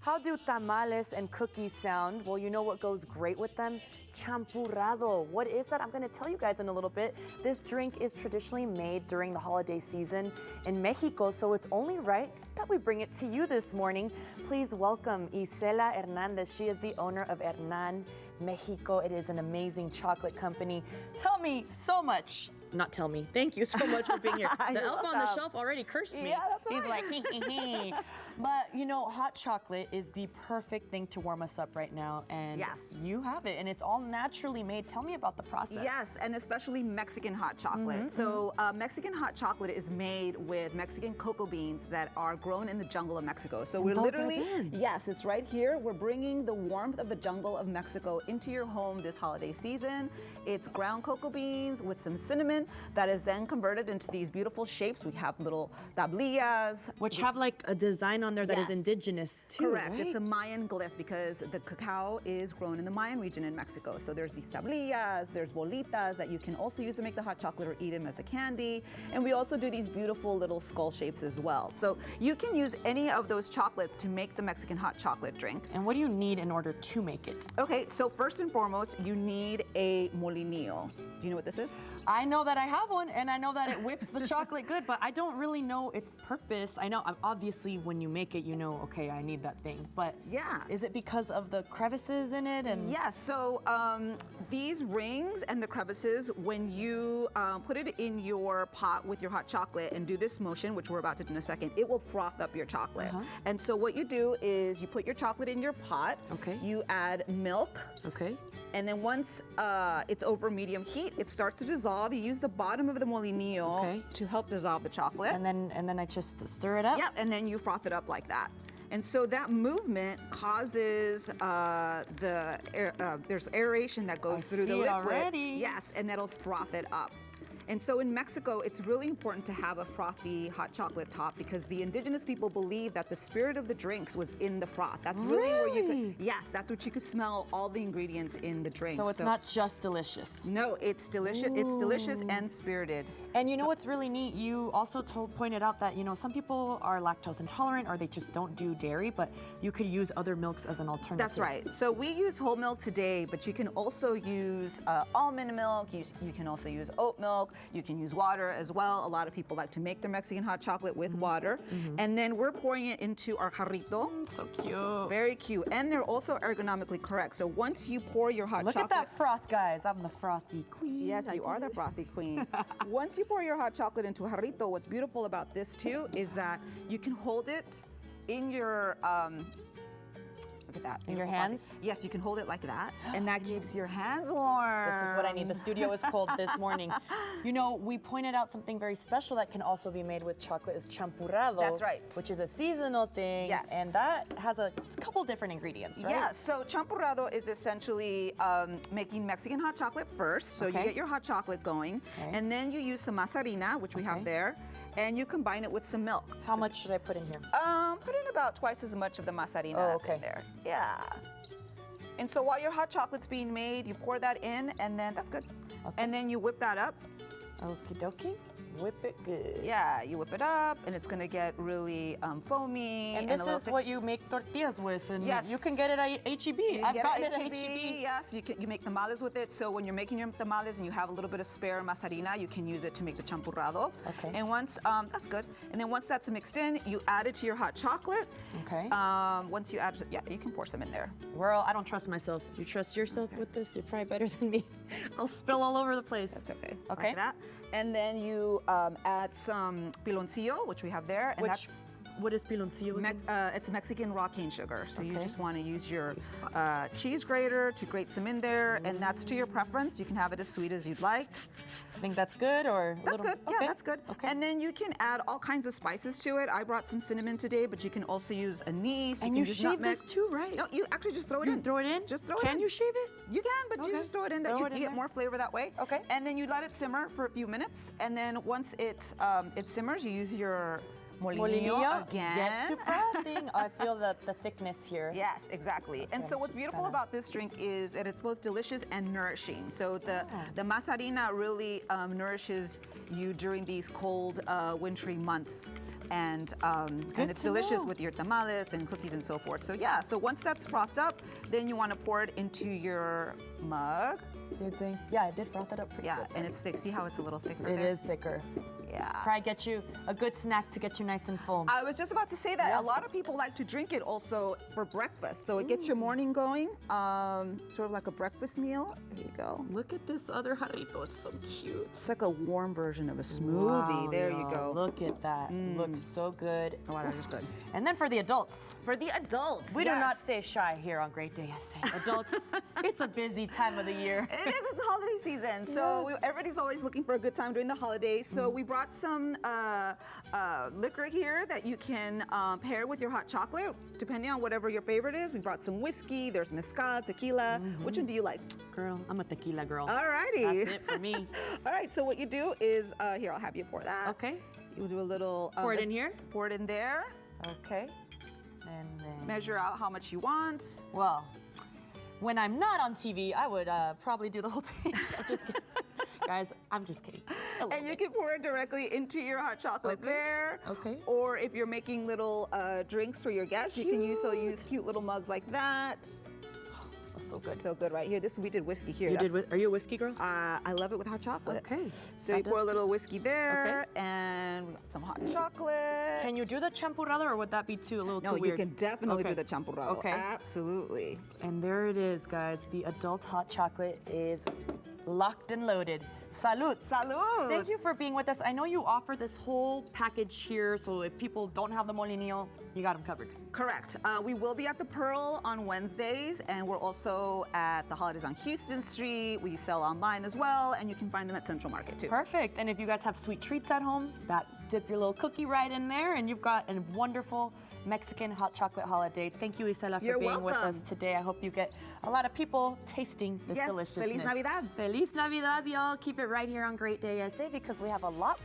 How do tamales and cookies sound? Well, you know what goes great with them? Champurrado. What is that? I'm going to tell you guys in a little bit. This drink is traditionally made during the holiday season in Mexico, so it's only right that we bring it to you this morning. Please welcome Isela Hernandez. She is the owner of Hernan Mexico. It is an amazing chocolate company. Tell me so much. Not tell me. Thank you so much for being here. The elf on the shelf already cursed me. Yeah, that's right. He's like, hee. But you know, hot chocolate is the perfect thing to warm us up right now. And yes, you have it. And it's all naturally made. Tell me about the process. Yes, and especially Mexican hot chocolate. Mexican hot chocolate is made with Mexican cocoa beans that are grown in the jungle of Mexico. So and we're those literally, are them. yes, it's right here. We're bringing the warmth of the jungle of Mexico into your home this holiday season. It's ground cocoa beans with some cinnamon that is then converted into these beautiful shapes. We have little tablillas. Which have like a design on there that is Yes. indigenous too, Correct. right? It's a Mayan glyph because the cacao is grown in the Mayan region in Mexico. So there's these tablillas, there's bolitas that you can also use to make the hot chocolate or eat them as a candy. And we also do these beautiful little skull shapes as well. So you can use any of those chocolates to make the Mexican hot chocolate drink. And what do you need in order to make it? Okay, so first and foremost, you need a molinillo. Do you know what this is? I know that I have one, and I know that it whips the chocolate good, but I don't really know its purpose. I know, obviously, when you make it, you know, okay, I need that thing. But yeah, is it because of the crevices in it? And yes. So these rings and the crevices, when you put it in your pot with your hot chocolate and do this motion, which we're about to do in a second, it will froth up your chocolate. And so what you do is you put your chocolate in your pot. Okay. You add milk. Okay. And then once it's over medium heat, it starts to dissolve. You use the bottom of the molinillo to help dissolve the chocolate. And then I just stir it up? Yep, and then you froth it up like that. And so that movement causes there's aeration that goes through the liquid. Already. Yes, and that'll froth it up. And so in Mexico, it's really important to have a frothy hot chocolate top because the indigenous people believe that the spirit of the drinks was in the froth. That's really where you could, yes, that's what you could smell all the ingredients in the drink. So it's not just delicious. No, it's delicious. Ooh. It's delicious and spirited. And you know what's really neat? You also pointed out that, you know, some people are lactose intolerant or they just don't do dairy, but you could use other milks as an alternative. That's right. So we use whole milk today, but you can also use almond milk. You can also use oat milk. You can use water as well. A lot of people like to make their Mexican hot chocolate with water. And then we're pouring it into our jarrito. So cute. Very cute. And they're also ergonomically correct. So once you pour your hot chocolate. Look at that froth, guys. I'm the frothy queen. Yes, you are the frothy queen. Once you pour your hot chocolate into a jarrito, what's beautiful about this too is that you can hold it in your look at that. In your hands? Yes, you can hold it like that, and that keeps your hands warm. This is what I need. The studio is cold this morning. You know, we pointed out something very special that can also be made with chocolate is champurrado. That's right. Which is a seasonal thing. Yes. And that has a couple different ingredients, right? Yeah, so champurrado is essentially making Mexican hot chocolate first. So you get your hot chocolate going, and then you use some mazarina, which we have there, and you combine it with some milk. How much should I put in here? Put in about twice as much of the mazarina that's in there. Yeah. And so while your hot chocolate's being made, you pour that in, and then that's good. Okay. And then you whip that up. Okie dokie. Whip it good. Yeah, you whip it up, and it's gonna get really foamy. And this is what you make tortillas with, and yes, you can get it at H-E-B. I've gotten it at H-E-B. Yes, you make tamales with it. So when you're making your tamales and you have a little bit of spare mazarina, you can use it to make the champurrado. Okay. And once that's good. And then once that's mixed in, you add it to your hot chocolate. Okay. Once you add, you can pour some in there. Well, I don't trust myself. You trust yourself with this? You're probably better than me. I'll spill all over the place. That's okay. Okay. Like that. And then you add some piloncillo, which we have there. And what is piloncillo again? It's Mexican raw cane sugar. So you just want to use your cheese grater to grate some in there, and that's to your preference. You can have it as sweet as you'd like. I think that's good, or that's good. Okay. Yeah, that's good. Okay. And then you can add all kinds of spices to it. I brought some cinnamon today, but you can also use anise. And you shave this too, right? No, you actually just throw it in. Throw it in? Just throw it in. Can you shave it? You can, but you just throw it in. That you get more flavor that way. Okay. And then you let it simmer for a few minutes, and then once it simmers, you use your molinillo again. Get to frothing. I feel the thickness here. Yes, exactly. And so what's beautiful about this drink is that it's both delicious and nourishing. So the masarina really nourishes you during these cold, wintry months. And it's delicious with your tamales and cookies and so forth. So yeah, so once that's frothed up, then you want to pour it into your mug. Good thing. Yeah, I did froth it up pretty good. Yeah, and it's thick. See how it's a little thicker? It is thicker. Yeah. Probably get you a good snack to get you nice and full. I was just about to say that a lot of people like to drink it also for breakfast. So it gets your morning going, sort of like a breakfast meal. There you go. Look at this other jarrito. It's so cute. It's like a warm version of a smoothie. Wow, there you go. Look at that. Looks so good. Oh, that is good. And then for the adults. For the adults, We do not stay shy here on Great Day SA. Adults, it's a busy time of the year. It is. It's holiday season, so everybody's always looking for a good time during the holidays. So we brought some liquor here that you can pair with your hot chocolate, depending on whatever your favorite is. We brought some whiskey. There's mezcal, tequila. Which one do you like? Girl, I'm a tequila girl. Alrighty. That's it for me. All right. So what you do is here. I'll have you pour that. Okay. You do a little. Pour it in here? Pour it in there. Okay. And then Measure out how much you want. well, when I'm not on TV, I would probably do the whole thing. I'm just kidding. Guys, I'm just kidding. And you can pour it directly into your hot chocolate there. Okay. Or if you're making little drinks for your guests, you can use cute little mugs like that. Oh, it smells so good. So good right here. We did whiskey here. Are you a whiskey girl? I love it with hot chocolate. Okay. So you pour a little whiskey there, and we got some hot chocolate. Can you do the champurrado, or would that be a little too No, weird? you can definitely Okay. do the champurrado. Okay. Absolutely. And there it is, guys. The adult hot chocolate is locked and loaded. Salud. Salud. Thank you for being with us. I know you offer this whole package here, so if people don't have the molinillo, you got them covered. Correct. We will be at the Pearl on Wednesdays, and we're also at the Holidays on Houston Street. We sell online as well, and you can find them at Central Market too. Perfect. And if you guys have sweet treats at home, dip your little cookie right in there, and you've got a wonderful Mexican hot chocolate holiday. Thank you, Isela, for You're being with welcome. us today. I hope you get a lot of people tasting this Yes, deliciousness. Feliz Navidad. Feliz Navidad, y'all. Keep it right here on Great Day SA because we have a lot